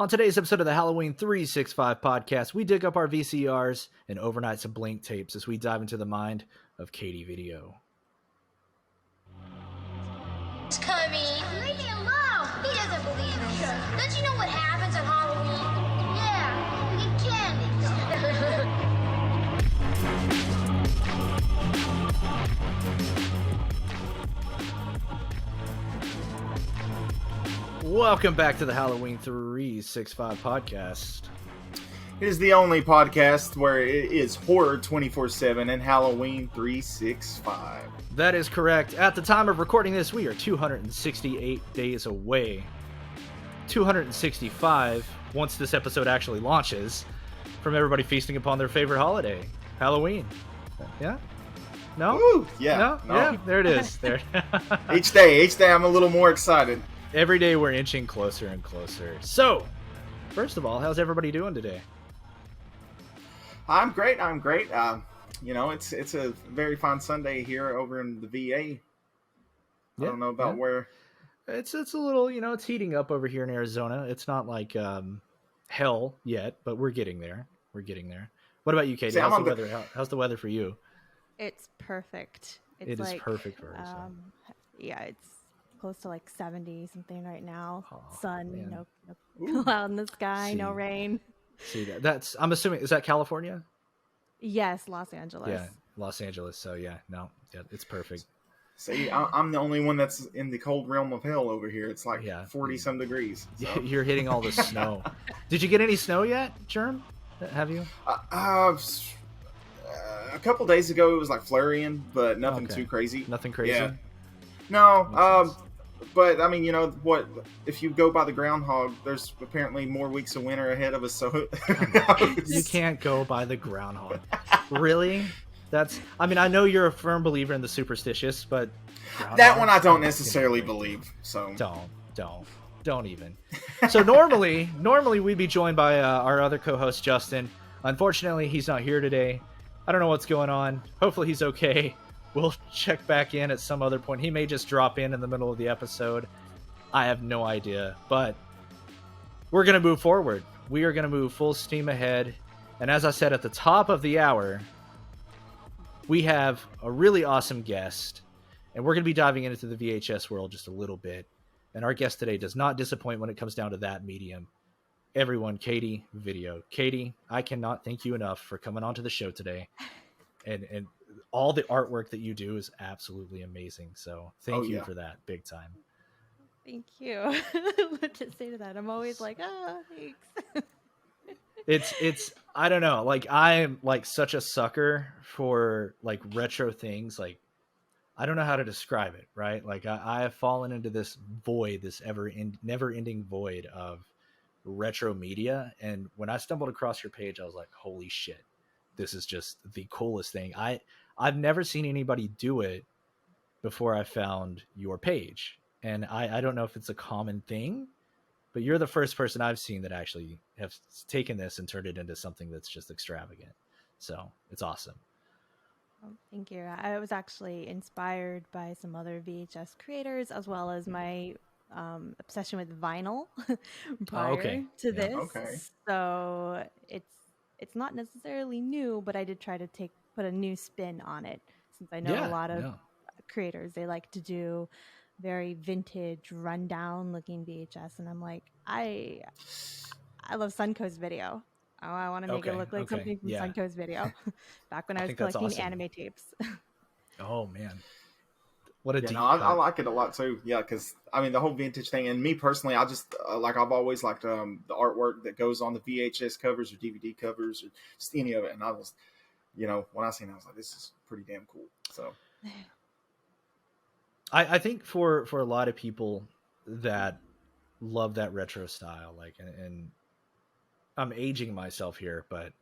On today's episode of the Halloween 365 podcast, we dig up our VCRs and overnight some blank tapes as we dive into the mind of Katie Video. It's coming. Leave me alone. He doesn't believe us. Don't you know what happens on Halloween? Yeah, we get candy. Welcome back to the Halloween 365 podcast. It is the only podcast where it is horror 24/7 and Halloween 365. That is correct. At the time of recording this, we are 268 days away. 265 once this episode actually launches from everybody feasting upon their favorite holiday, Halloween. Yeah? No? Woo! Yeah. No? Yeah, there it is. There. Each day I'm a little more excited. Every day we're inching closer and closer. So, first of all, how's everybody doing today? I'm great. It's a very fine Sunday here over in the VA. I don't know about where. It's a little, it's heating up over here in Arizona. It's not like hell yet, but we're getting there. What about you, Katie? How's the weather for you? It's perfect. It is perfect for us. Yeah, it's close to like 70 something right now. Oh, Sun, man. no cloud in the sky, no rain. See that's I'm assuming, is that California? Yes, Los Angeles. Yeah, Los Angeles. So yeah, it's perfect. See, I'm the only one that's in the cold realm of hell over here. It's like 40 some degrees. So. You're hitting all the snow. Did you get any snow yet, Germ? Have you? A couple days ago it was like flurrying, but nothing too crazy. Nothing crazy? Yeah. No, but I mean, you know what? If you go by the groundhog, there's apparently more weeks of winter ahead of us. So you can't go by the groundhog. Really? I know you're a firm believer in the superstitious, but that one I don't necessarily believe. So don't even. So normally we'd be joined by our other co-host Justin. Unfortunately, he's not here today. I don't know what's going on. Hopefully he's okay. We'll check back in at some other point. He may just drop in the middle of the episode. I have no idea. But we're going to move forward. We are going to move full steam ahead. And as I said at the top of the hour, we have a really awesome guest. And we're going to be diving into the VHS world just a little bit. And our guest today does not disappoint when it comes down to that medium. Everyone, Katie Video. Katie, I cannot thank you enough for coming onto the show today. And all the artwork that you do is absolutely amazing. So thank you for that big time. Thank you. What to say to that? I'm always like, thanks. It's I don't know. Like I'm like such a sucker for like retro things. Like I don't know how to describe it, right? Like I have fallen into this void, this never ending void of retro media. And when I stumbled across your page, I was like, holy shit, this is just the coolest thing. I've never seen anybody do it before I found your page. And I don't know if it's a common thing, but you're the first person I've seen that actually have taken this and turned it into something that's just extravagant. So it's awesome. Oh, thank you. I was actually inspired by some other VHS creators as well as my obsession with vinyl prior to this. Okay. So it's not necessarily new, but I did try to put a new spin on it, since I know a lot of creators, they like to do very vintage, rundown looking VHS, and I'm like, I love Suncoast Video. I want to make it look like something from Suncoast Video. Back when I was collecting anime tapes. Oh man, what a deep I like it a lot too. Yeah, because I mean the whole vintage thing, and me personally, I just I've always liked the artwork that goes on the VHS covers or DVD covers or just any of it, and I was. When I seen it, I was like, this is pretty damn cool. So I think for a lot of people that love that retro style, like, and I'm aging myself here, but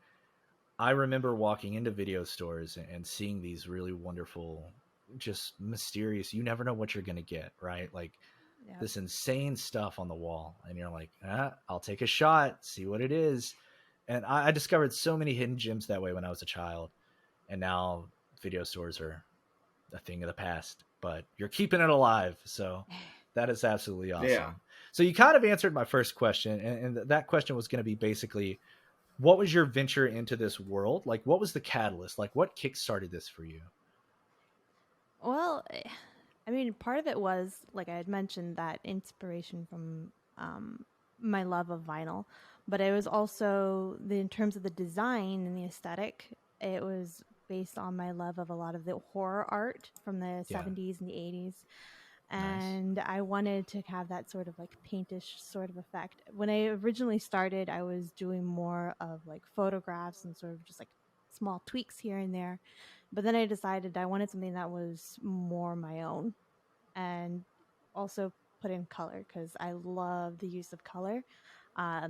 I remember walking into video stores and seeing these really wonderful, just mysterious, you never know what you're going to get, right? Like this insane stuff on the wall. And you're like, I'll take a shot, see what it is. And I discovered so many hidden gems that way when I was a child. And now video stores are a thing of the past, but you're keeping it alive. So that is absolutely awesome. Yeah. So you kind of answered my first question, and that question was going to be basically, what was your venture into this world? Like, what was the catalyst? Like, what kickstarted this for you? Well, I mean, part of it was, like I had mentioned, that inspiration from my love of vinyl, but it was also in terms of the design and the aesthetic, it was based on my love of a lot of the horror art from the Yeah. 70s and the 80s. Nice. And I wanted to have that sort of like paintish sort of effect. When I originally started, I was doing more of like photographs and sort of just like small tweaks here and there. But then I decided I wanted something that was more my own, and also put in color because I love the use of color. I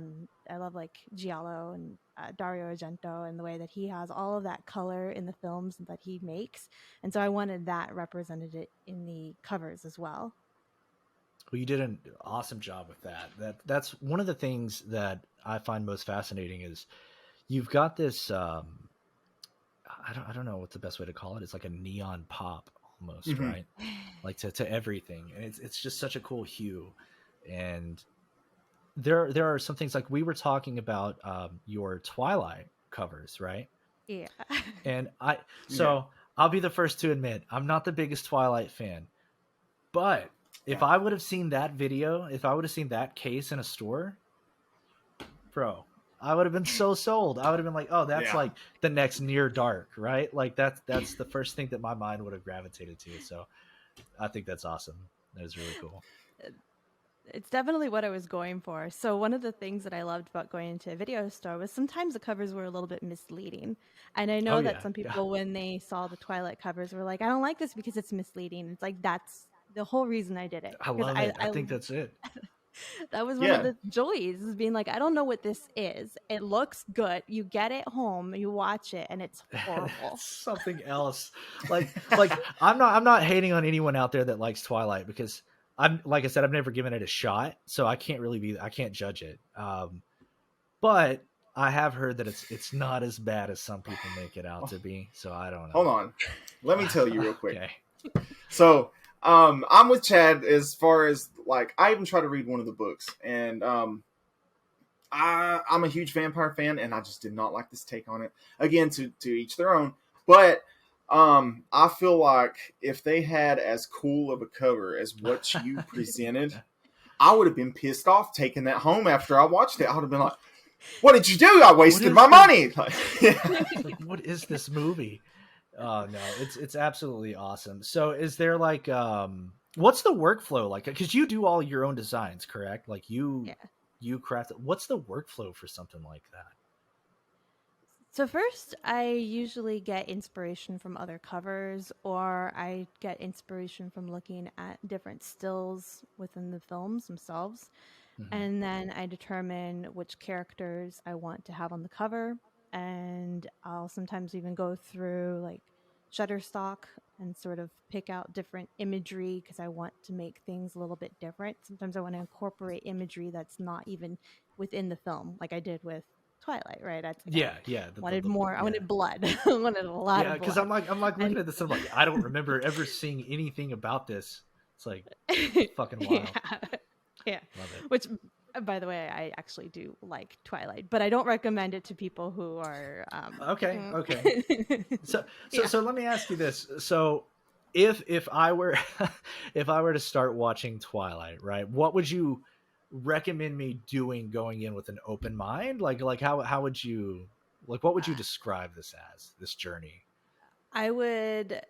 love like Giallo and Dario Argento and the way that he has all of that color in the films that he makes. And so I wanted that represented it in the covers as well. Well, you did an awesome job with that. That's one of the things that I find most fascinating is you've got this. I don't know what the best way to call it. It's like a neon pop almost, Mm-hmm. right? Like to everything, and it's just such a cool hue. And there are some things like we were talking about your Twilight covers, right? Yeah. And I Yeah. I'll be the first to admit I'm not the biggest Twilight fan, but if Yeah. I would have seen that video, if I would have seen that case in a store, bro, I would have been so sold. I would have been like, oh, that's Yeah. like the next Near Dark, right? Like that's the first thing that my mind would have gravitated to. So I think that's awesome. That is really cool. It's definitely what I was going for. So one of the things that I loved about going into a video store was sometimes the covers were a little bit misleading. And I know Oh that yeah, some yeah. people, when they saw the Twilight covers, were like, I don't like this because it's misleading. It's like, that's the whole reason I did it. I Because love it. I think that's it. that was one of Yeah. the joys, is being like, I don't know what this is. It looks good. You get it home, you watch it, and it's horrible. Something else. Like I'm not hating on anyone out there that likes Twilight because I'm, like I said, I've never given it a shot, so I can't judge it. But I have heard that it's not as bad as some people make it out to be. So I don't know. Hold on. Let me tell you real quick. Okay. So, I'm with Chad as far as like I even tried to read one of the books, and I'm a huge vampire fan, and I just did not like this take on it. Again, to each their own. But I feel like if they had as cool of a cover as what you presented, I would have been pissed off taking that home after I watched it. I would have been like, "What did you do? I wasted my money." Like, like, what is this movie? Oh no, it's absolutely awesome. So is there like what's the workflow like? Because you do all your own designs, correct? Like you craft it. What's the workflow for something like that? So first, I usually get inspiration from other covers, or I get inspiration from looking at different stills within the films themselves. Mm-hmm. And then I determine which characters I want to have on the cover. And I'll sometimes even go through like Shutterstock and sort of pick out different imagery because I want to make things a little bit different. Sometimes I want to incorporate imagery that's not even within the film, like I did with Twilight, right? That's like Yeah. wanted more. I wanted blood. I wanted a lot of blood. Because I'm like looking at this. I'm like, I don't remember ever seeing anything about this. It's like fucking wild. Yeah. Love it. Which, by the way, I actually do like Twilight, but I don't recommend it to people who are okay. So let me ask you this. So if I were if I were to start watching Twilight, right, what would you recommend me doing going in with an open mind? Like how would you, like, what would you describe this as, this journey? I would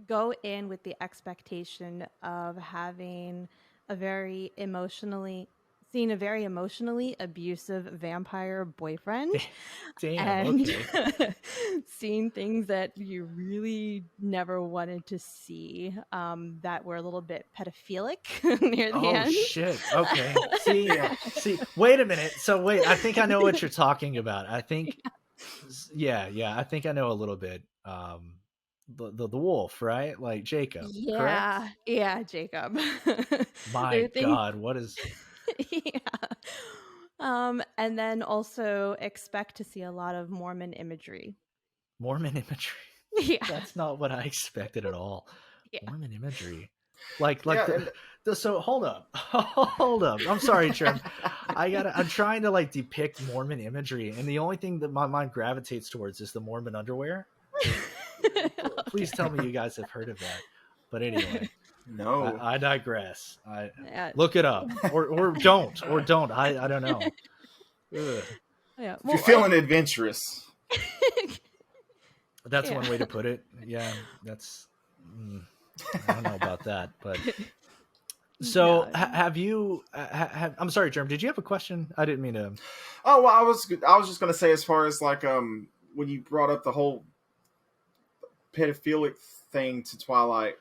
go in with the expectation of having a very emotionally abusive vampire boyfriend. Damn. And Okay. seeing things that you really never wanted to see, that were a little bit pedophilic near the end. Oh shit. Okay. See, wait a minute. So wait, I think I know what you're talking about. I think I think I know a little bit. The wolf, right? Like Jacob, correct? Yeah, Jacob. My God, what is... Yeah. And then also expect to see a lot of Mormon imagery. Mormon imagery? Yeah. That's not what I expected at all. Yeah. Mormon imagery. Like Yeah, so hold up. Hold up. I'm sorry, Trim. I'm trying to like depict Mormon imagery, and the only thing that my mind gravitates towards is the Mormon underwear. Please tell me you guys have heard of that. But anyway, no. I digress. Yeah. Look it up, or don't, I don't know. Ugh. Yeah. If you're feeling adventurous. That's one way to put it. Yeah, that's. I don't know about that, but. So have you? I'm sorry, Jerm. Did you have a question? I didn't mean to. Oh well, I was just gonna say, as far as like when you brought up the whole pedophilic thing to Twilight,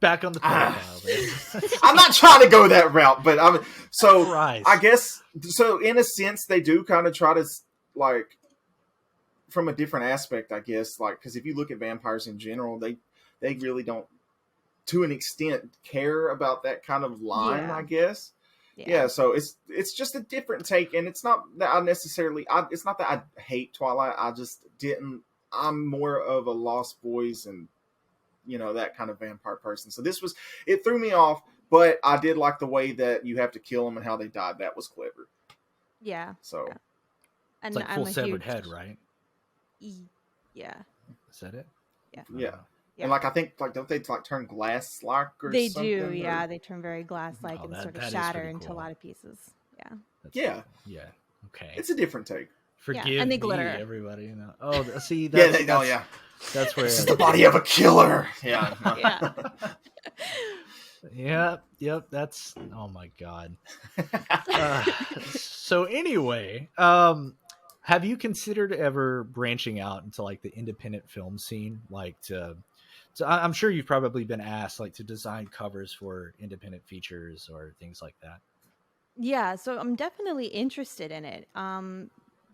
back on the pedophile. I'm not trying to go that route, but Christ. I guess so. In a sense, they do kind of try to like from a different aspect, I guess. Like because if you look at vampires in general, they really don't, to an extent, care about that kind of line, I guess. Yeah, so it's just a different take, and it's not that I necessarily it's not that I hate Twilight. I just didn't. I'm more of a Lost Boys and that kind of vampire person. So it threw me off, but I did like the way that you have to kill them and how they died. That was clever. Yeah. So and it's like full severed head, right? Yeah. Is that it? Yeah. Yeah. And like I think like don't they like turn glass like or they something? do, yeah. They turn very glass like and sort of shatter into a lot of pieces. Yeah. Yeah. Cool. Yeah. Okay. It's a different take. Forgive and they me, glitter. Everybody. Oh, see, that's that's where this is the body of a killer. Yeah. Yeah. Yep. That's. Oh my god. So anyway, have you considered ever branching out into like the independent film scene, like so I'm sure you've probably been asked like to design covers for independent features or things like that. Yeah, so I'm definitely interested in it.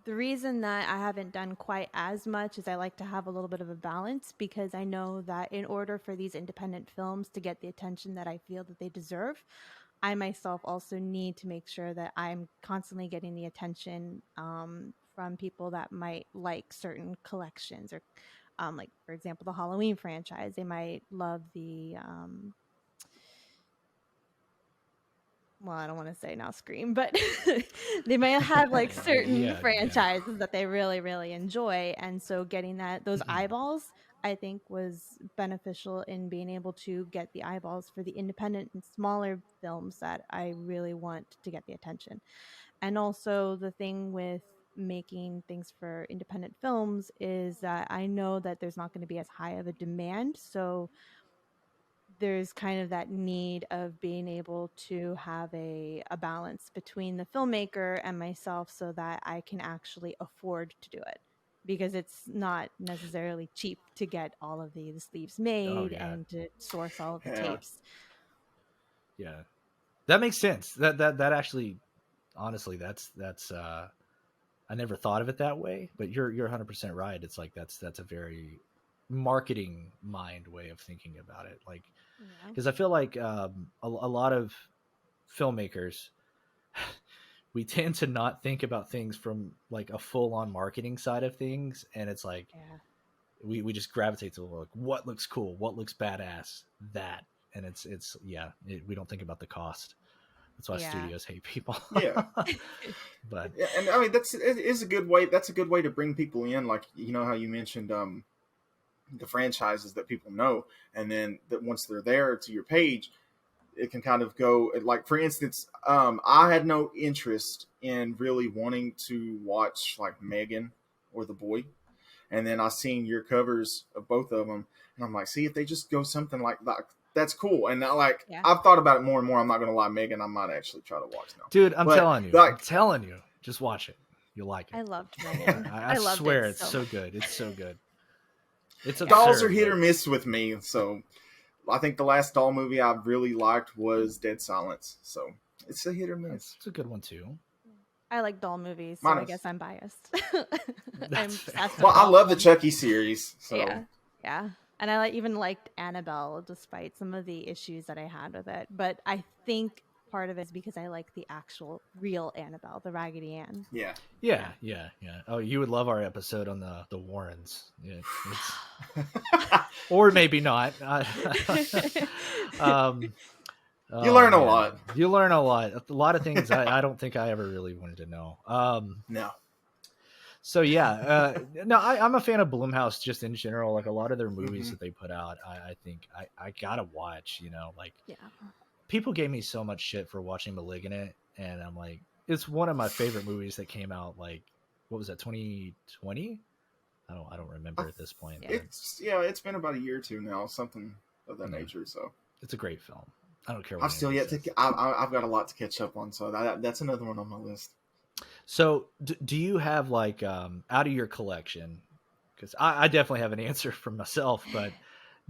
The reason that I haven't done quite as much is I like to have a little bit of a balance, because I know that in order for these independent films to get the attention that I feel that they deserve, I myself also need to make sure that I'm constantly getting the attention from people that might like certain collections, or like, for example, the Halloween franchise. They might love the well, I don't want to say now Scream, but they might have like certain franchises that they really, really enjoy. And so getting those eyeballs, I think, was beneficial in being able to get the eyeballs for the independent and smaller films that I really want to get the attention. And also the thing with making things for independent films is that I know that there's not going to be as high of a demand. So there's kind of that need of being able to have a balance between the filmmaker and myself, so that I can actually afford to do it, because it's not necessarily cheap to get all of the sleeves made and to source all of the tapes. Yeah, that makes sense. That actually, honestly, that's I never thought of it that way, but you're 100% right. It's like that's a very marketing mind way of thinking about it, like because I feel like a lot of filmmakers we tend to not think about things from like a full-on marketing side of things, and it's like we just gravitate to like what looks cool, what looks badass, that, and we don't think about the cost. That's why studios hate people. But and I mean it is a good way. That's a good way to bring people in. Like how you mentioned the franchises that people know, and then that once they're there to your page, it can kind of go like, for instance, I had no interest in really wanting to watch like Megan or The Boy, and then I seen your covers of both of them, and I'm like, see, if they just go something like that, that's cool. And now, like, I've thought about it more and more. I'm not gonna lie, Megan, I might actually try to watch now. Dude, I'm telling you, just watch it. You'll like it. I loved Megan. I swear it's so good. It's so good. It's dolls are hit or miss with me, so I think the last doll movie I really liked was Dead Silence. So it's a hit or miss. It's a good one too. I like doll movies, so I guess I'm biased. I love the Chucky series. So. Yeah. And I even liked Annabelle, despite some of the issues that I had with it. But I think part of it is because I like the actual real Annabelle, the Raggedy Ann. Yeah. Oh, you would love our episode on the Warrens. Yeah, or maybe not. You learn a lot. You learn a lot of things I don't think I ever really wanted to know. No. So yeah, no, I'm a fan of Blumhouse just in general. Like a lot of their movies that they put out, I think I gotta watch. You know, like people gave me so much shit for watching *Malignant*, and I'm like, it's one of my favorite movies that came out. Like, what was that, 2020? I don't remember at this point. It's been about a year or two now, something of that nature. So it's a great film. I don't care what I've still yet to. I've got a lot to catch up on, so that's another one on my list. So do you have like out of your collection, because I definitely have an answer for myself, but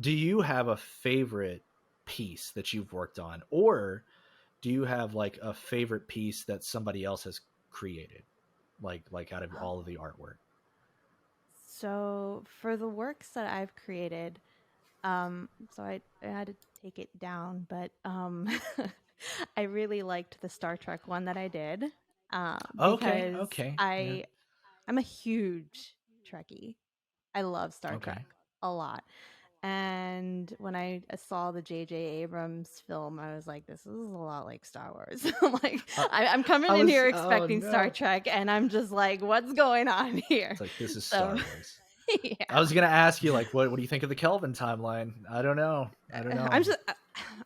do you have a favorite piece that you've worked on, or do you have like a favorite piece that somebody else has created, like out of all of the artwork? So for the works that I've created, so I had to take it down, but I really liked the Star Trek one that I did. Because I'm a huge Trekkie. I love Star Trek a lot. And when I saw the J.J. Abrams film, I was like, this is a lot like Star Wars. I'm coming in here expecting Star Trek, and I'm just like, what's going on here? It's like, this is Star Wars. Yeah. I was gonna ask you, like, what do you think of the Kelvin timeline? I don't know.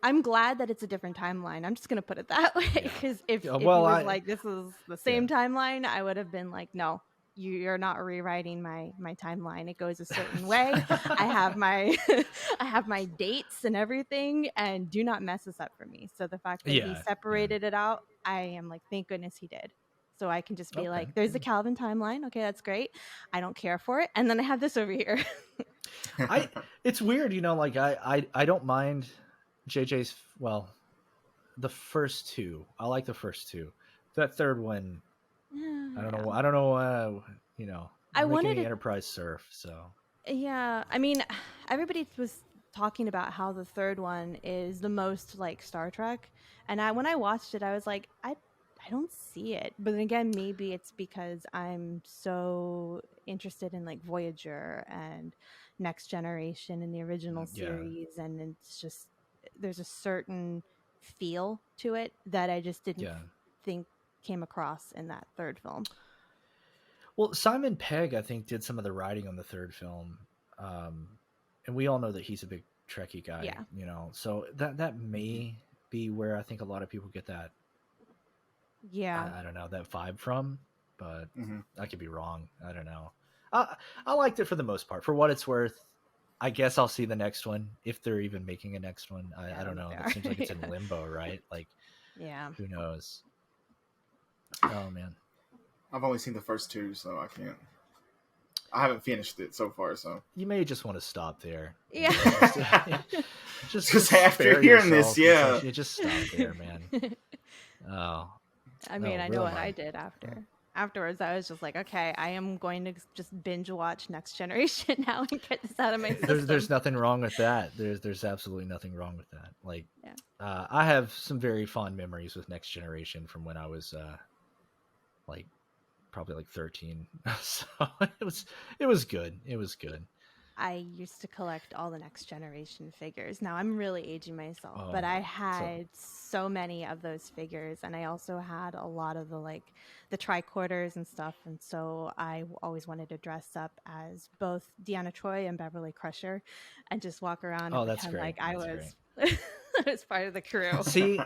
I'm glad that it's a different timeline. I'm just gonna put it that way, because if it was like this is the same timeline, I would have been like, no, you're not rewriting my timeline. It goes a certain way. I have my dates and everything, and do not mess this up for me. So the fact that he separated it out, I am like, thank goodness he did. So I can just be like, there's the Calvin timeline. Okay, that's great. I don't care for it. And then I have this over here. It's weird, you know, like I don't mind JJ's, well, the first two. I like the first two. That third one, I don't know, you know, I wanted the Enterprise surf, so. Yeah, I mean, everybody was talking about how the third one is the most like Star Trek. And when I watched it, I was like, I don't see it. But then again, maybe it's because I'm so interested in like Voyager and Next Generation and the original series, and it's just there's a certain feel to it that I just didn't think came across in that third film. Well, Simon Pegg, I think, did some of the writing on the third film, and we all know that he's a big Trekkie guy. You know, so that may be where I think a lot of people get that. I don't know, that vibe from, but I could be wrong. I don't know. I liked it for the most part. For what it's worth, I guess I'll see the next one, if they're even making a next one. I don't know. It seems like it's in limbo, right? Like, who knows? Oh man, I've only seen the first two, so I haven't finished it so far. So you may just want to stop there. Yeah. Just after hearing this, you just stop there, man. Oh. I mean, I know what I did afterwards. I was just like, okay, I am going to just binge watch Next Generation now and get this out of my system. There's nothing wrong with that. There's absolutely nothing wrong with that. Like, I have some very fond memories with Next Generation from when I was like probably like 13. So it was good. It was good. I used to collect all the Next Generation figures. Now I'm really aging myself, but I had so many of those figures, and I also had a lot of the tricorders and stuff. And so I always wanted to dress up as both Deanna Troi and Beverly Crusher, and just walk around and pretend like I was I was part of the crew. See,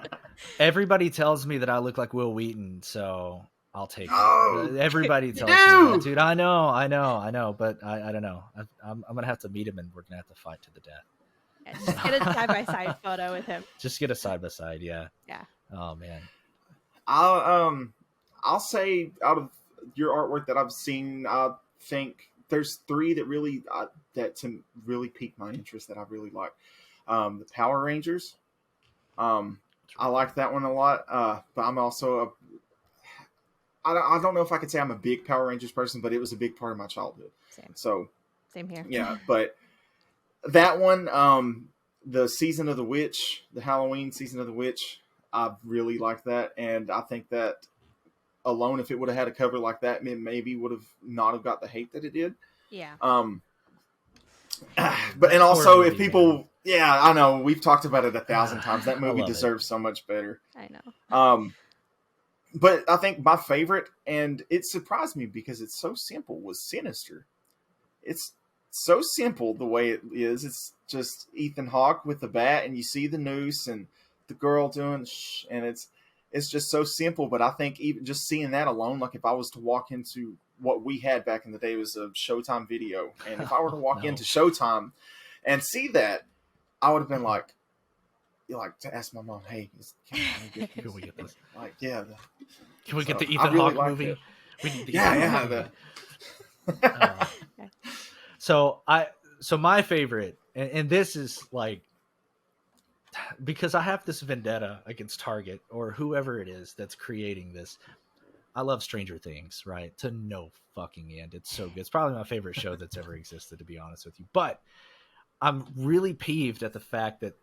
everybody tells me that I look like Will Wheaton, so I'll take it. Everybody tells me that, dude. I know, but I don't know. I'm gonna have to meet him, and we're gonna have to fight to the death. Yeah, just get a side by side photo with him. Just get a side by side, yeah. Oh man. I'll say out of your artwork that I've seen, I think there's three that really really piqued my interest that I really like. The Power Rangers. I like that one a lot. But I'm also I don't know if I could say I'm a big Power Rangers person, but it was a big part of my childhood. Same here. Yeah, but that one, the Season of the Witch, the Halloween Season of the Witch, I really like that, and I think that alone, if it would have had a cover like that, it maybe would have not have got the hate that it did. Yeah. But and also movie, if people, man. yeah, I know we've talked about it 1,000 times. That movie deserves so much better. I know. But I think my favorite, and it surprised me because it's so simple, was Sinister. It's so simple the way it is. It's just Ethan Hawke with the bat, and you see the noose and the girl doing shh, and it's just so simple. But I think even just seeing that alone, like if I was to walk into what we had back in the day, was a Showtime video, and if I were to walk into Showtime and see that, I would have been like to ask my mom, "Hey, can we get this? Like, yeah, can we get the Ethan Hawke movie? It. We need the Ethan Hawke movie. So my favorite, and this is like, because I have this vendetta against Target or whoever it is that's creating this. I love Stranger Things, right? To no fucking end. It's so good. It's probably my favorite show that's ever existed, to be honest with you. But I'm really peeved at the fact that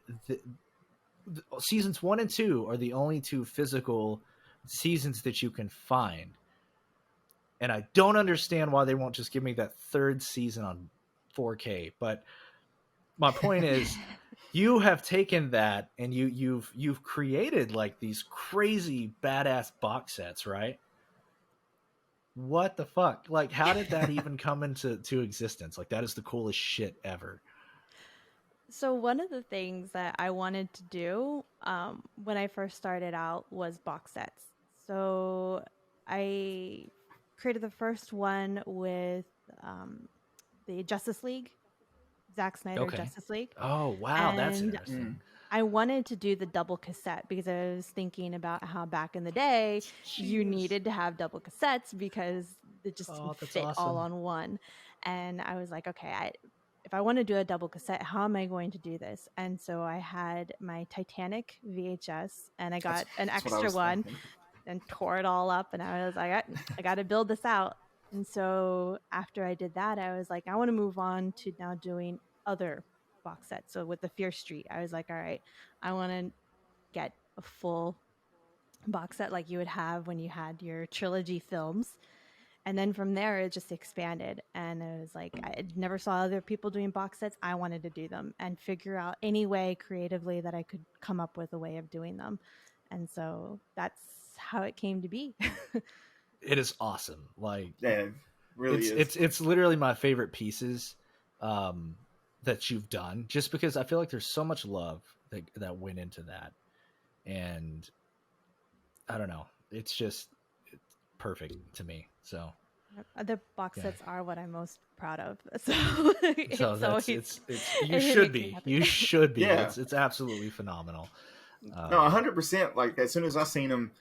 seasons 1 and 2 are the only 2 physical seasons that you can find. And I don't understand why they won't just give me that 3rd season on 4K. But my point is, you have taken that and you've created like these crazy badass box sets, right? What the fuck? Like, how did that even come into existence? Like, that is the coolest shit ever. So one of the things that I wanted to do when I first started out was box sets. So I created the first one with the Justice League, Zack Snyder Justice League. Oh, wow, that's interesting. I wanted to do the double cassette because I was thinking about how back in the day you needed to have double cassettes because it just didn't fit all on one. And I was like, okay, if I want to do a double cassette, how am I going to do this? And so I had my Titanic VHS, and I got an extra one and tore it all up. And I was like, I got to build this out. And so after I did that, I was like, I want to move on to now doing other box sets. So with the Fear Street, I was like, all right, I want to get a full box set like you would have when you had your trilogy films. And then from there, it just expanded. And it was like, I never saw other people doing box sets. I wanted to do them and figure out any way creatively that I could come up with a way of doing them. And so that's how it came to be. It is awesome. Like, yeah, it really is. It's literally my favorite pieces that you've done, just because I feel like there's so much love that went into that. And I don't know. It's perfect to me. So the box sets are what I'm most proud of. You should be. You should be. Yeah. It's absolutely phenomenal. No, 100%. Like, as soon as I seen them,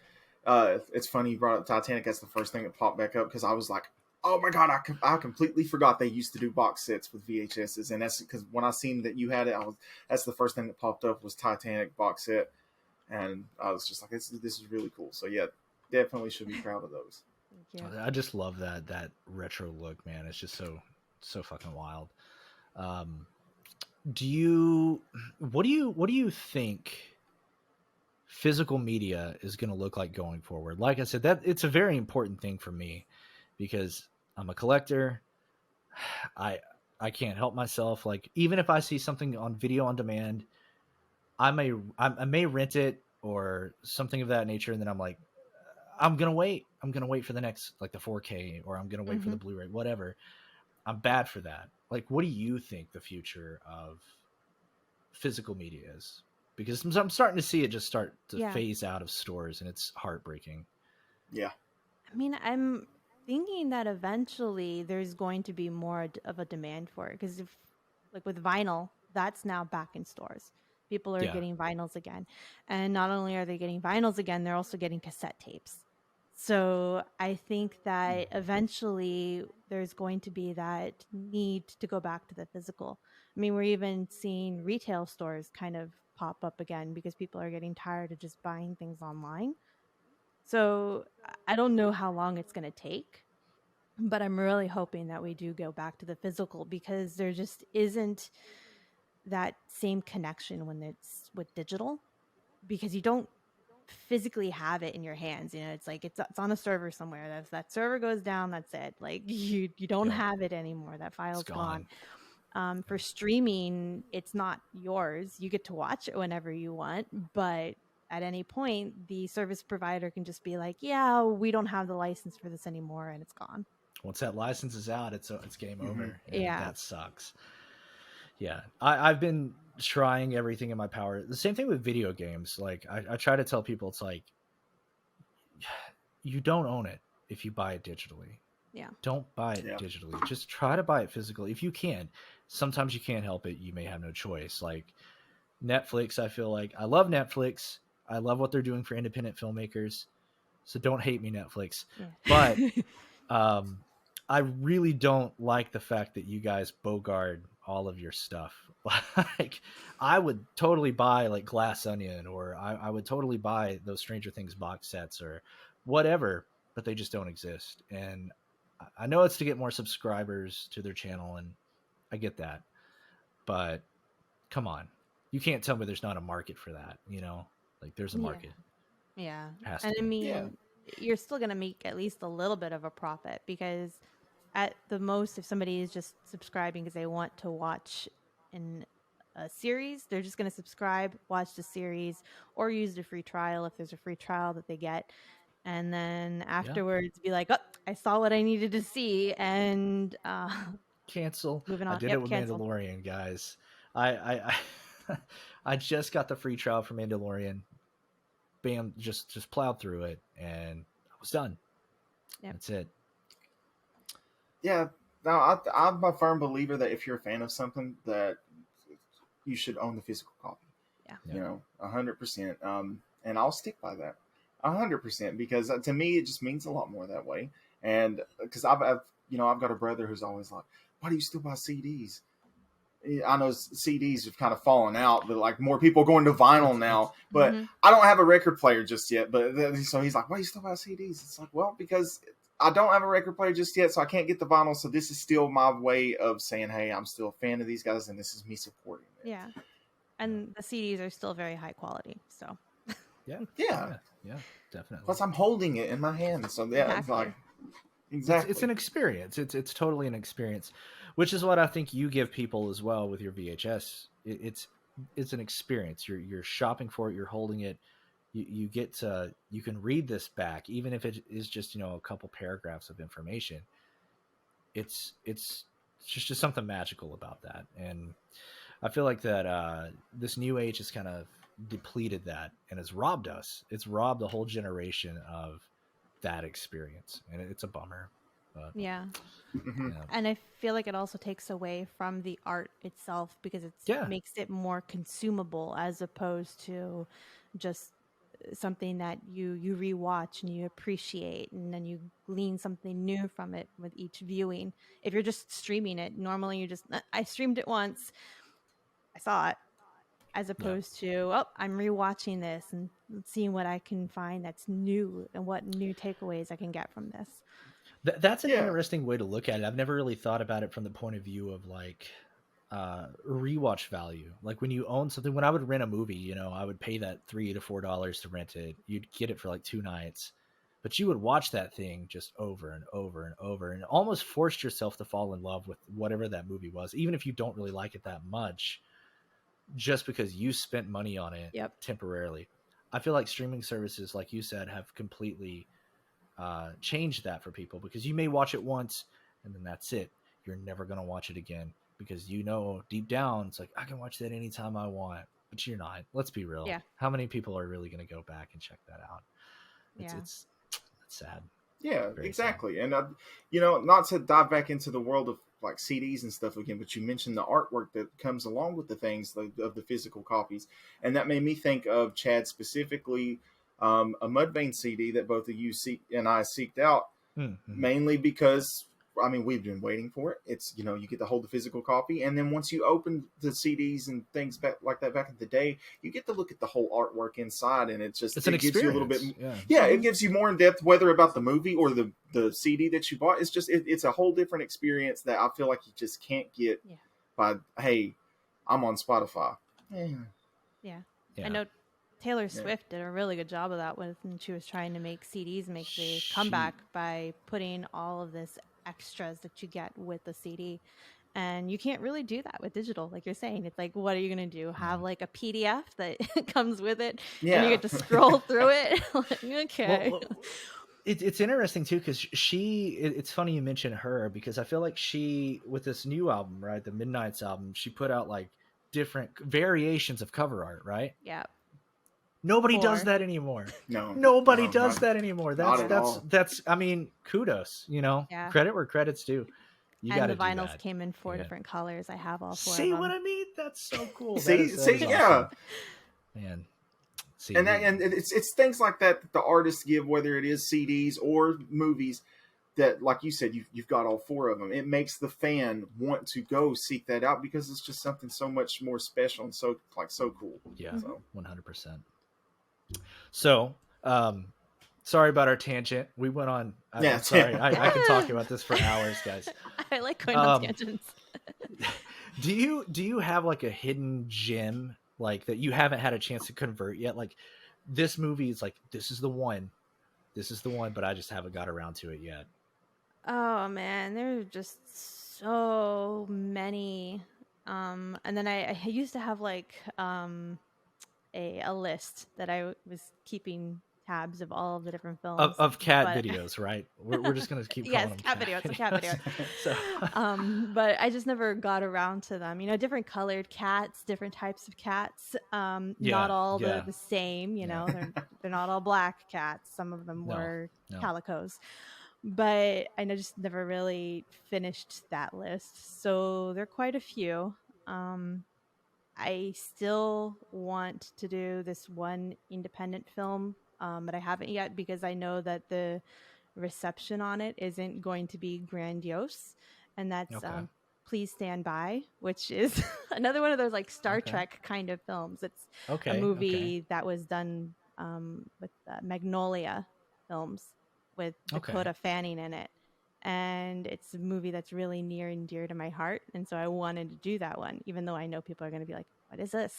it's funny you brought up Titanic. That's the first thing that popped back up because I was like, oh my god, I completely forgot they used to do box sets with VHSs, and that's because when I seen that you had it, that's the first thing that popped up was Titanic box set, and I was just like, this is really cool. So yeah, definitely should be proud of those. Thank you. I just love that retro look, man. It's just so fucking wild. What do you think physical media is going to look like going forward? Like I said, that it's a very important thing for me because I'm a collector. I can't help myself. Like, even if I see something on video on demand, I may rent it or something of that nature, and then I'm like, I'm gonna wait for the next, like, the 4K, or I'm gonna wait for the Blu-ray, whatever. I'm bad for that. Like, what do you think the future of physical media is? Because I'm starting to see it just start to phase out of stores, and it's heartbreaking. Yeah. I mean, I'm thinking that eventually there's going to be more of a demand for it, because if, like with vinyl, that's now back in stores. People are getting vinyls again. And not only are they getting vinyls again, they're also getting cassette tapes. So I think that eventually there's going to be that need to go back to the physical. I mean, we're even seeing retail stores kind of pop up again because people are getting tired of just buying things online. So I don't know how long it's going to take, but I'm really hoping that we do go back to the physical, because there just isn't that same connection when it's with digital, because you don't physically have it in your hands. You know, it's like it's on a server somewhere. That server goes down, that's it. Like you don't have it anymore. That file's gone. For streaming, it's not yours. You get to watch it whenever you want, but at any point, the service provider can just be like, "Yeah, we don't have the license for this anymore," and it's gone. Once that license is out, it's game over. And yeah, that sucks. Yeah, I've been trying everything in my power. The same thing with video games. Like I try to tell people, it's like you don't own it if you buy it digitally. Yeah. Don't buy it digitally. Just try to buy it physically if you can. Sometimes you can't help it. You may have no choice. Like Netflix, I feel like I love Netflix. I love what they're doing for independent filmmakers. So don't hate me, Netflix. Yeah. But I really don't like the fact that you guys bogart all of your stuff. Like I would totally buy like Glass Onion, or I would totally buy those Stranger Things box sets or whatever, but they just don't exist. And I know it's to get more subscribers to their channel, and I get that, but come on, you can't tell me there's not a market for that. You know, like there's a market. Yeah. And I mean, you're still going to make at least a little bit of a profit, because at the most, if somebody is just subscribing because they want to watch in a series, they're just going to subscribe, watch the series, or use the free trial if there's a free trial that they get. And then afterwards be like, oh, I saw what I needed to see, and cancel. Moving on. I did it with cancel. Mandalorian, guys. I I just got the free trial for Mandalorian. Bam, just plowed through it, and I was done. That's it. Yeah. Now, I'm a firm believer that if you're a fan of something, that you should own the physical copy. Yeah. You know, 100%. And I'll stick by that 100%, because to me, it just means a lot more that way. And because I've got a brother who's always like, why do you still buy CDs? I know CDs have kind of fallen out, but like more people are going to vinyl now. But I don't have a record player just yet. But so he's like, why do you still buy CDs? It's like, well, because I don't have a record player just yet, so I can't get the vinyl. So this is still my way of saying, hey, I'm still a fan of these guys, and this is me supporting it. Yeah. And the CDs are still very high quality. So yeah, definitely. Plus, I'm holding it in my hand, so yeah, it's like exactly. It's an experience. It's totally an experience, which is what I think you give people as well with your VHS. It's an experience. You're shopping for it. You're holding it. You get to, you can read this back, even if it is just, you know, a couple paragraphs of information. It's just something magical about that, and I feel like that this new age has kind of depleted that and has robbed us. It's robbed a whole generation of that experience, and it's a bummer. But, yeah. And I feel like it also takes away from the art itself, because it makes it more consumable as opposed to just something that you rewatch and you appreciate, and then you glean something new from it with each viewing. If you're just streaming it, normally you just, I streamed it once, I saw it, as opposed to, oh, I'm rewatching this and seeing what I can find that's new and what new takeaways I can get from this. That's an interesting way to look at it. I've never really thought about it from the point of view of like rewatch value. Like when you own something, when I would rent a movie, you know, I would pay that $3 to $4 to rent it. You'd get it for like 2 nights, but you would watch that thing just over and over and over, and almost forced yourself to fall in love with whatever that movie was, even if you don't really like it that much, just because you spent money on it temporarily. I feel like streaming services, like you said, have completely changed that for people, because you may watch it once and then that's it. You're never going to watch it again, because you know deep down it's like, I can watch that anytime I want, but you're not. Let's be real. How many people are really going to go back and check that out? It's sad. Yeah, Very exactly. sad. And you know, not to dive back into the world of like CDs and stuff again, but you mentioned the artwork that comes along with the things of the physical copies, and that made me think of, Chad, specifically a Mudvayne CD that both of you and I seeked out, mainly because, I mean, we've been waiting for it. It's, you know, you get to hold the physical copy, and then once you open the CDs and things back like that back in the day, you get to look at the whole artwork inside, and it gives you a little bit. Yeah, it gives you more in depth, whether about the movie or the CD that you bought. It's just it's a whole different experience that I feel like you just can't get by, hey, I'm on Spotify. I know Taylor Swift did a really good job of that when she was trying to make CDs make the comeback by putting all of this extras that you get with the CD. And you can't really do that with digital, like you're saying. It's like, what are you going to do? Have like a PDF that comes with it, and you get to scroll through it? Like, okay. Well, it's interesting too, because it's funny you mention her, because I feel like she, with this new album, right, the Midnight's album, she put out like different variations of cover art, right? Yeah. Nobody does that anymore. No, nobody does that anymore. That's I mean, kudos, Yeah. credit where credit's due. You got to do that. And the vinyls came in 4 different colors. I have all 4 See of them. what I mean? That's so cool. See, awesome. Yeah. Man. See, and it's things like that the artists give, whether it is CDs or movies, that, like you said, you've got all 4 of them. It makes the fan want to go seek that out, because it's just something so much more special and so cool. Yeah, 100%. So, sorry about our tangent. We went on. I'm sorry. I can talk about this for hours, guys. I like going on tangents. Do you have like a hidden gem, like, that you haven't had a chance to convert yet? Like, this movie is like, this is the one, but I just haven't got around to it yet. Oh man, there's just so many. And then I used to have like a list that I was keeping tabs of all of the different films of cat videos, right? We're just gonna keep calling them cat videos. So. But I just never got around to them. Different colored cats, different types of cats. Not all the same. They're not all black cats. Some of them were calicos. But I just never really finished that list. So there are quite a few. I still want to do this one independent film, but I haven't yet, because I know that the reception on it isn't going to be grandiose. And that's Please Stand By, which is another one of those like Star Trek kind of films. It's a movie that was done with Magnolia Films, with Dakota Fanning in it. And it's a movie that's really near and dear to my heart. And so I wanted to do that one, even though I know people are going to be like, what is this?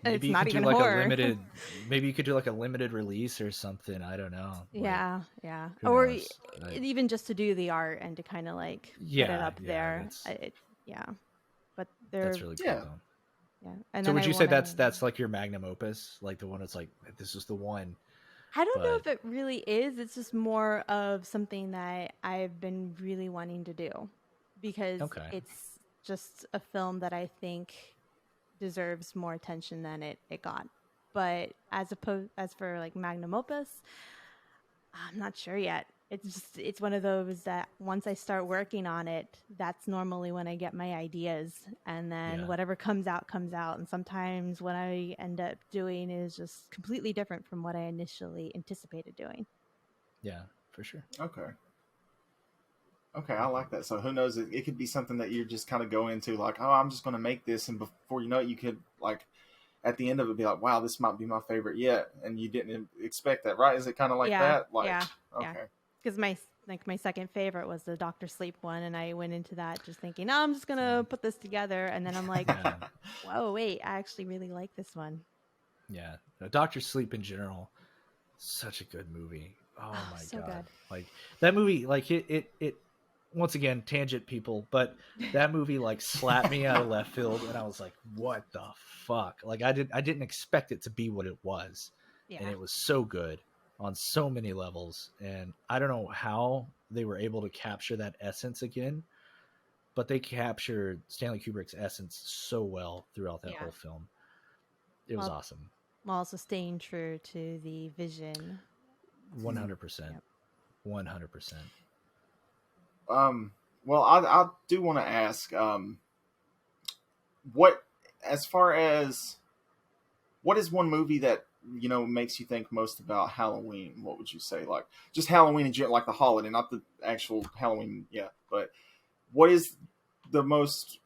Maybe it's not even like horror. Maybe you could do like a limited release or something. I don't know. Yeah. Or even just to do the art and to kind of like put it up there. But that's really cool. Though. Yeah. And so would you say that's like your magnum opus? Like the one that's like, this is the one? I don't know if it really is. It's just more of something that I've been really wanting to do, because it's just a film that I think deserves more attention than it got. But as for like magnum opus, I'm not sure yet. It's one of those that once I start working on it, that's normally when I get my ideas, and then whatever comes out. And sometimes what I end up doing is just completely different from what I initially anticipated doing. Yeah, for sure. Okay, I like that. So who knows? It could be something that you just kind of go into like, oh, I'm just going to make this, and before you know it, you could like at the end of it be like, wow, this might be my favorite yet, and you didn't expect that, right? Is it kind of like that? Like, okay. Because my second favorite was the Dr. Sleep one, and I went into that just thinking, oh, I'm just gonna put this together, and then I'm like, whoa, wait, I actually really like this one. Yeah, Dr. Sleep in general, such a good movie. Oh my so god, good. like that movie, like it. Once again, tangent people, but that movie like slapped me out of left field, and I was like, what the fuck? Like I didn't expect it to be what it was, and it was so good on so many levels, and I don't know how they were able to capture that essence again, but they captured Stanley Kubrick's essence so well throughout that whole film. It was awesome. While also staying true to the vision. 100%. 100%. Well, I do want to ask, what is one movie that makes you think most about Halloween? What would you say? Like just Halloween in general, like the holiday, not the actual Halloween. Yeah, but what is the most,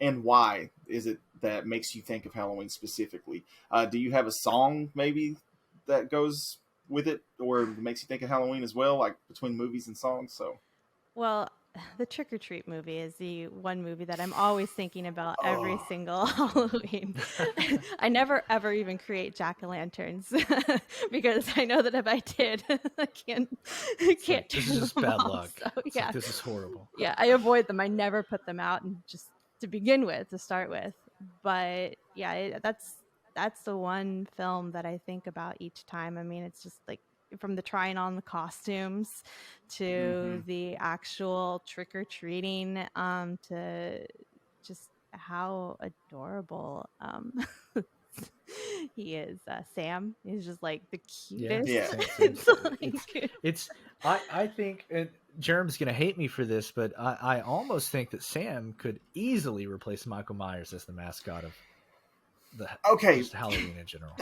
and why is it that makes you think of Halloween specifically? Do you have a song maybe that goes with it, or makes you think of Halloween as well, like between movies and songs? So, well, the Trick or Treat movie is the one movie that I'm always thinking about every Oh, single Halloween. I never ever even create jack-o'-lanterns because I know that if I did, I can't This is turn just them bad off. luck. So It's yeah, like, this is horrible. yeah, I avoid them. I never put them out, and just to begin with, to start with. But yeah, that's the one film that I think about each time. I mean, it's just like from the trying on the costumes to the actual trick or treating, to just how adorable he is. Sam is just like the Yeah, cutest. yeah. Sam's, Like, it's I think, and Germ's gonna hate me for this, but I almost think that Sam could easily replace Michael Myers as the mascot of the Okay. just Halloween in general.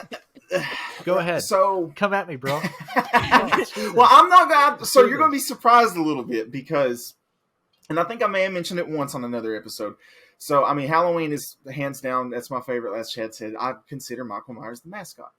Go ahead. So, Come at me, bro. well, I'm not gonna. So do you're gonna be this. surprised a little bit because, and I think I may have mentioned it once on another episode. So, I mean, Halloween is hands down. That's my favorite. As Chad said, I consider Michael Myers the mascot.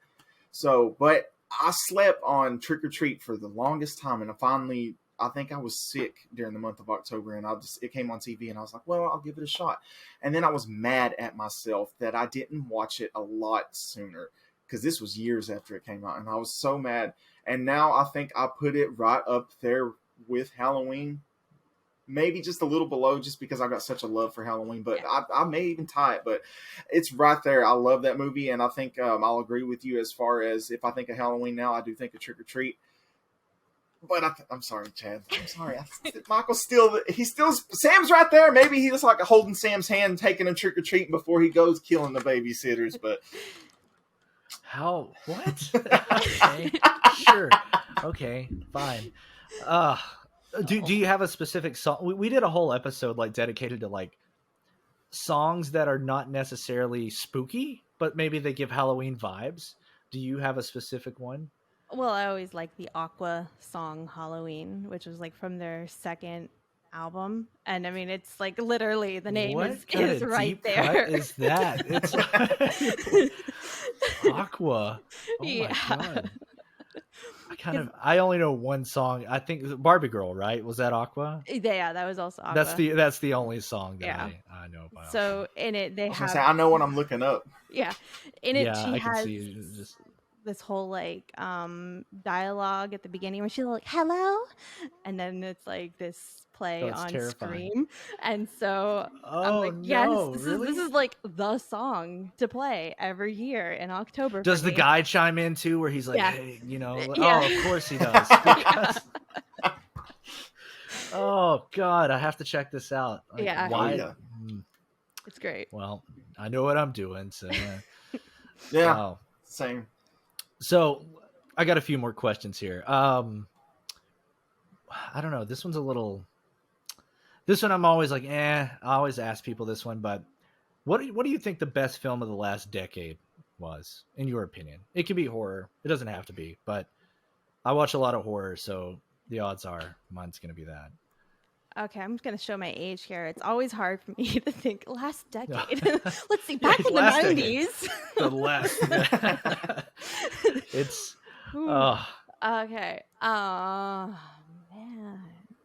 So, but I slept on Trick or Treat for the longest time, and I think I was sick during the month of October, and it came on TV, and I was like, well, I'll give it a shot. And then I was mad at myself that I didn't watch it a lot sooner, because this was years after it came out, and I was so mad. And now I think I put it right up there with Halloween, maybe just a little below, just because I got such a love for Halloween. But yeah. I may even tie it, but it's right there. I love that movie, and I think I'll agree with you as far as if I think of Halloween now, I do think of Trick or Treat. But I'm sorry, Chad. I'm sorry. Michael's Sam's right there. Maybe he's like holding Sam's hand, taking him trick or treating before he goes killing the babysitters. But How? What? Okay, sure. Okay, fine. Do you have a specific song? We did a whole episode like dedicated to like songs that are not necessarily spooky, but maybe they give Halloween vibes. Do you have a specific one? Well, I always like the Aqua song Halloween, which was like from their second album. And I mean, it's like literally the name What kind is of right deep there. cut is that? It's like Aqua. Oh Yeah. my god. I only know one song. I think Barbie Girl, right? Was that Aqua? Yeah, that was also Aqua. That's the only song that Yeah. I know about. So in it, they I was gonna have. say I know what I'm looking up. Yeah. In it, Yeah, she I can has see just this whole like dialogue at the beginning where she's like hello, and then it's like this play it's on terrifying. Scream, and so I'm Oh like, yes, no, this really? is like the song to play every year in October. Does for the me. guy chime in too, where he's like, Yeah. hey, you know? Yeah. Oh, of course he does. Because... oh god, I have to check this out. Like, Yeah. why? Oh, yeah. It's great. Well, I know what I'm doing, so Yeah, oh. same. So I got a few more questions here. I don't know. This one I'm always like, I always ask people this one, but what do you think the best film of the last decade was, in your opinion? It can be horror. It doesn't have to be, but I watch a lot of horror, so the odds are mine's going to be that. Okay, I'm just going to show my age here. It's always hard for me to think last decade. Let's see, back in the last 90s. The last. It's. Okay. Man.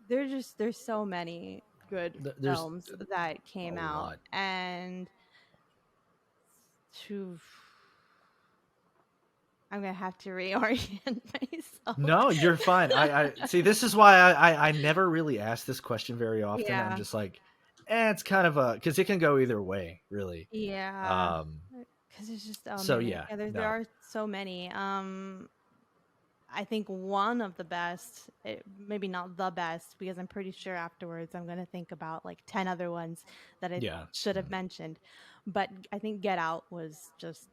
There's so many good films that came out. Lot. And I'm gonna have to reorient myself. No, you're fine. I see. This is why I never really ask this question very often. Yeah. I'm just like, it's kind of because it can go either way, really. Yeah. Because there's just so many. yeah. There are so many. I think one of the best, maybe not the best, because I'm pretty sure afterwards I'm going to think about like 10 other ones that I should have mentioned. But I think Get Out was just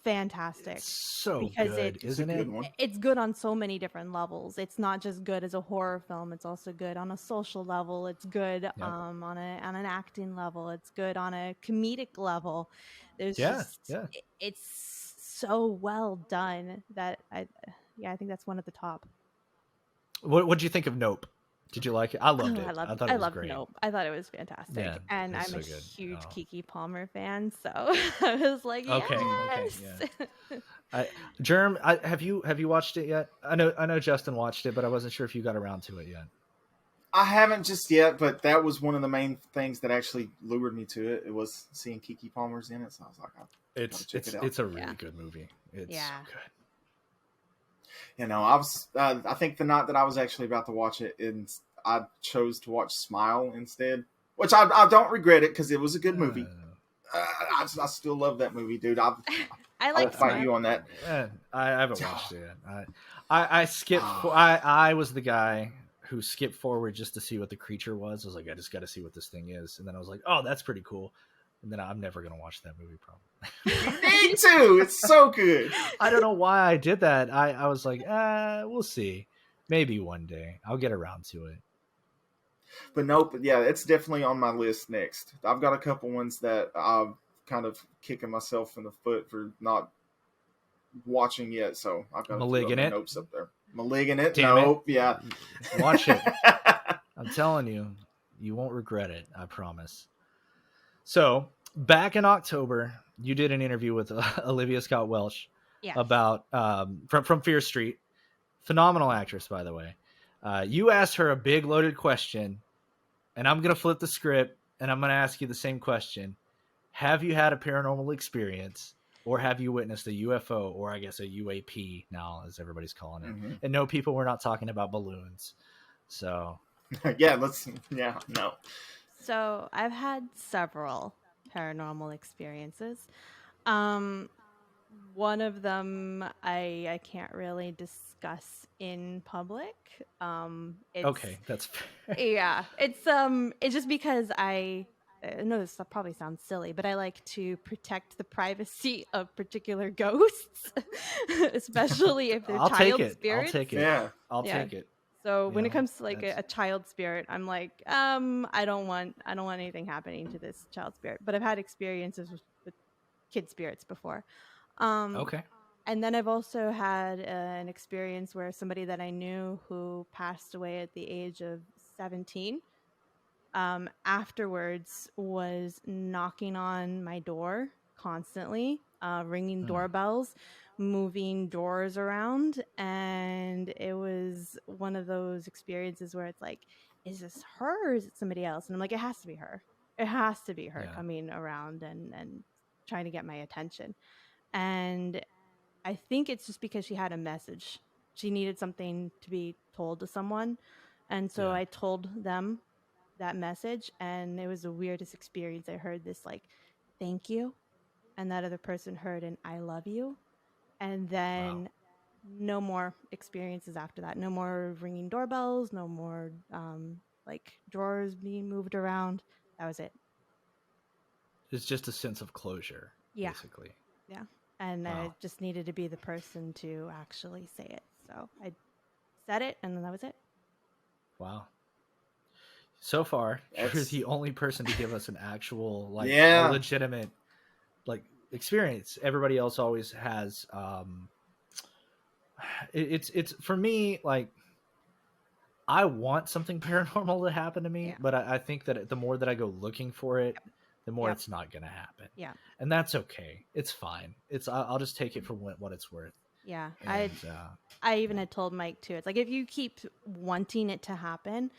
fantastic. It's so because good, isn't it? It's good on so many different levels. It's not just good as a horror film. It's also good on a social level. It's good on an acting level. It's good on a comedic level. There's it's so well done that I think that's one at the top. What did you think of Nope? Did you like it? I loved it. I thought it was great. Nope. I thought it was fantastic. Yeah, and I'm so a good. huge Keke Palmer fan, so I was like, yes. Okay, yeah. Germ, have you watched it yet? I know Justin watched it, but I wasn't sure if you got around to it yet. I haven't just yet, but that was one of the main things that actually lured me to it. It was seeing Keke Palmer's in it, so I was like, I gotta check it out. It's a really good movie. It's so good. You know, I think the night that I was actually about to watch it, and I chose to watch Smile instead, which I don't regret it because it was a good movie. I still love that movie, dude. I will fight you on that. I haven't watched it yet. I skipped. I was the guy who skipped forward just to see what the creature was. I was like, I just got to see what this thing is, and then I was like, oh, that's pretty cool. And then I'm never gonna watch that movie, probably. You need to. It's so good. I don't know why I did that. I was like, we'll see. Maybe one day I'll get around to it. But nope, yeah, it's definitely on my list next. I've got a couple ones that I'm kind of kicking myself in the foot for not watching yet. So I've got Malignant. Notes up there. Malignant. Damn nope. It. Yeah. Watch it. I'm telling you, you won't regret it. I promise. So back in October, you did an interview with Olivia Scott Welch about from Fear Street. Phenomenal actress, by the way. You asked her a big loaded question, and I'm going to flip the script, and I'm going to ask you the same question. Have you had a paranormal experience, or have you witnessed a UFO, or I guess a UAP now, as everybody's calling it? Mm-hmm. And no, people, we're not talking about balloons. So, no. So I've had several paranormal experiences. One of them I can't really discuss in public. Okay, that's fair. Yeah, it's just because I know this probably sounds silly, but I like to protect the privacy of particular ghosts, especially if they're child spirits. I'll take it. Yeah, I'll take it. So when it comes to like a child spirit, I'm like, I don't want anything happening to this child spirit. But I've had experiences with kid spirits before. Okay. And then I've also had an experience where somebody that I knew who passed away at the age of 17, afterwards was knocking on my door constantly, ringing doorbells, moving doors around. And it was one of those experiences where it's like, is this her or is it somebody else? And I'm like, it has to be her. It has to be her coming around and trying to get my attention. And I think it's just because she had a message. She needed something to be told to someone. And so I told them that message, and it was the weirdest experience. I heard this like, thank you. And that other person heard an I love you. And then no more experiences after that. No more ringing doorbells, no more like drawers being moved around. That was it. It's just a sense of closure, basically. Yeah. And I just needed to be the person to actually say it. So I said it, and then that was it. Wow. So far, you're the only person to give us an actual, like, legitimate, like, experience. Everybody else always has. It's for me, like, I want something paranormal to happen to me, but I think that the more that I go looking for it, the more it's not going to happen. Yeah. And that's okay. It's fine. I'll just take it for what it's worth. Yeah. And, I even had told Mike too. It's like, if you keep wanting it to happen,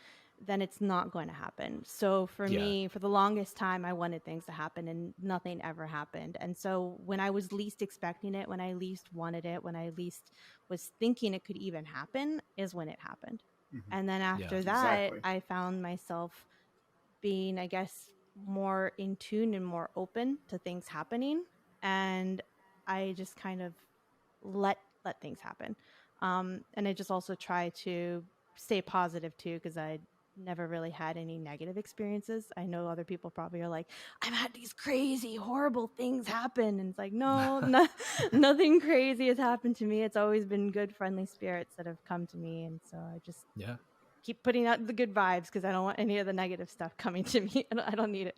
then it's not going to happen. So for me, for the longest time, I wanted things to happen and nothing ever happened. And so when I was least expecting it, when I least wanted it, when I least was thinking it could even happen, is when it happened. Mm-hmm. And then after that, I found myself being, I guess, more in tune and more open to things happening, and I just kind of let things happen, and I just also try to stay positive too, because I never really had any negative experiences. I know other people probably are like, I've had these crazy horrible things happen, and it's like, no, nothing crazy has happened to me. It's always been good, friendly spirits that have come to me, and so I just keep putting out the good vibes, because I don't want any of the negative stuff coming to me. I don't need it.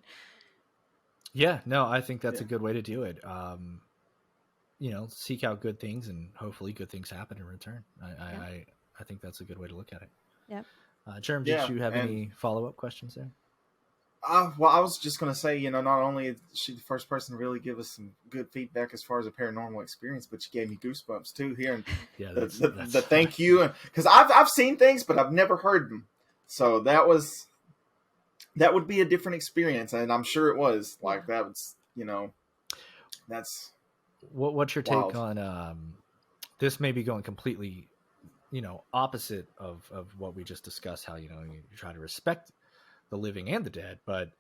Yeah, no, I think that's a good way to do it. Seek out good things, and hopefully good things happen in return. I think that's a good way to look at it. Yeah. Germ, did you have any follow-up questions there? Well, I was just going to say, not only is she the first person to really give us some good feedback as far as a paranormal experience, but she gave me goosebumps too here. And the thank you, because I've seen things, but I've never heard them. So that would be a different experience, and I'm sure it was. Like that was, that's What's your wild. take on this? May be going completely, opposite of what we just discussed. How you try to respect the living and the dead, but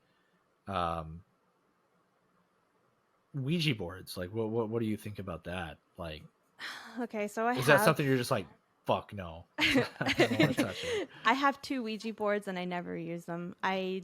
Ouija boards, like what do you think about that? Like, okay, so is that something you're just like, fuck no, I don't want to touch it? I have 2 Ouija boards and I never use them. I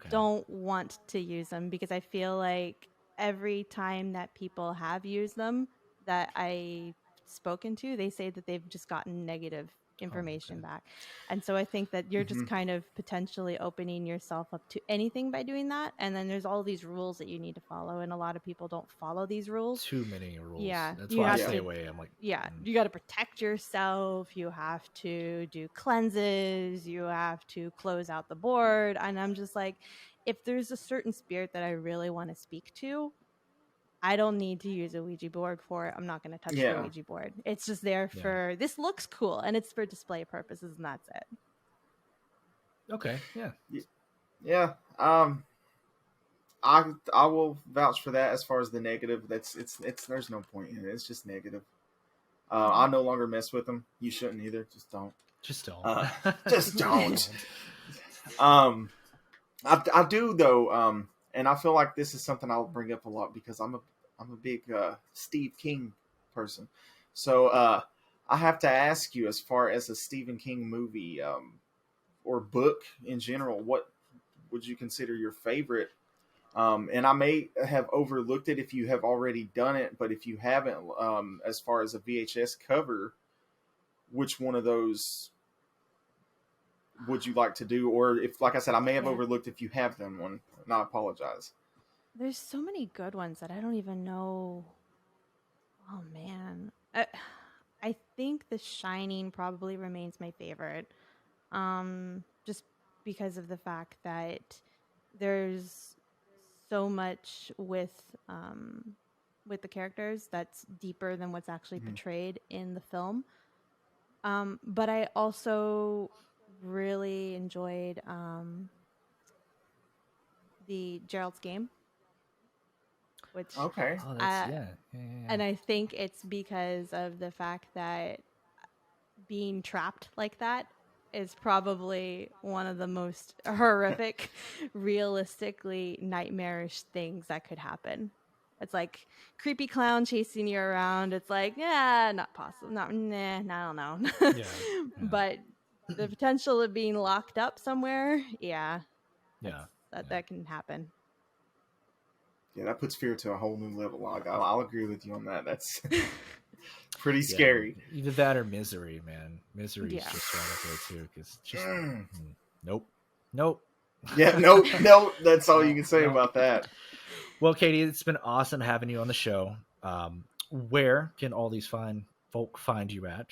don't want to use them because I feel like every time that people have used them that I've spoken to, they say that they've just gotten negative information back. And so I think that you're just kind of potentially opening yourself up to anything by doing that. And then there's all these rules that you need to follow, and a lot of people don't follow these rules. Too many rules. Yeah, that's why I stay away. I'm like, you got to protect yourself. You have to do cleanses. You have to close out the board. And I'm just like, if there's a certain spirit that I really want to speak to, I don't need to use a Ouija board for it. I'm not going to touch the Ouija board. It's just there for, this looks cool, and it's for display purposes, and that's it. Okay, yeah. Yeah. I will vouch for that as far as the negative. It's there's no point in it. It's just negative. I no longer mess with them. You shouldn't either. Just don't. Just don't. Just don't. I do though, and I feel like this is something I'll bring up a lot because I'm a big Steve King person. So I have to ask you, as far as a Stephen King movie or book in general, what would you consider your favorite? And I may have overlooked it if you have already done it, but if you haven't, as far as a VHS cover, which one of those would you like to do? Or if, like I said, I may have overlooked if you have done one, and I apologize. There's so many good ones that I don't even know. Oh man. I think The Shining probably remains my favorite. Just because of the fact that there's so much with the characters that's deeper than what's actually portrayed in the film. But I also really enjoyed the Gerald's Game, which and I think it's because of the fact that being trapped like that is probably one of the most horrific, realistically nightmarish things that could happen. It's like creepy clown chasing you around. It's like, not possible. I don't know. But the potential of being locked up somewhere, that can happen. Yeah, that puts fear to a whole new level. I'll agree with you on that. That's pretty scary. Either that or Misery, man. Misery is just right up there too, because just nope. Yeah, nope. That's all you can say about that. Well, Katie, it's been awesome having you on the show. Where can all these fine folk find you at?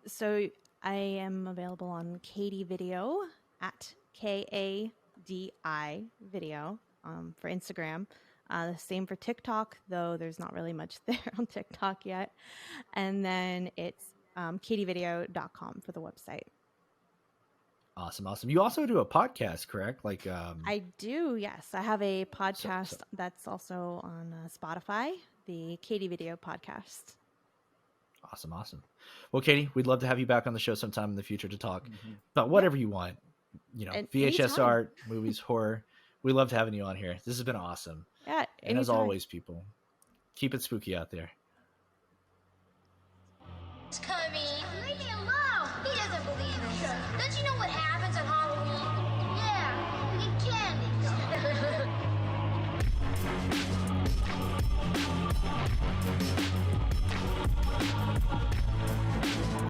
So I am available on Katie Video at KADI Video for Instagram. The same for TikTok, though there's not really much there on TikTok yet. And then it's katievideo.com for the website. Awesome. You also do a podcast, correct? Like I do, yes. I have a podcast that's also on Spotify, the Katie Video Podcast. Awesome. Well, Katie, we'd love to have you back on the show sometime in the future to talk about whatever you want. VHS anytime. Art, movies, horror. We loved having you on here. This has been awesome. Yeah. And as always, people, keep it spooky out there.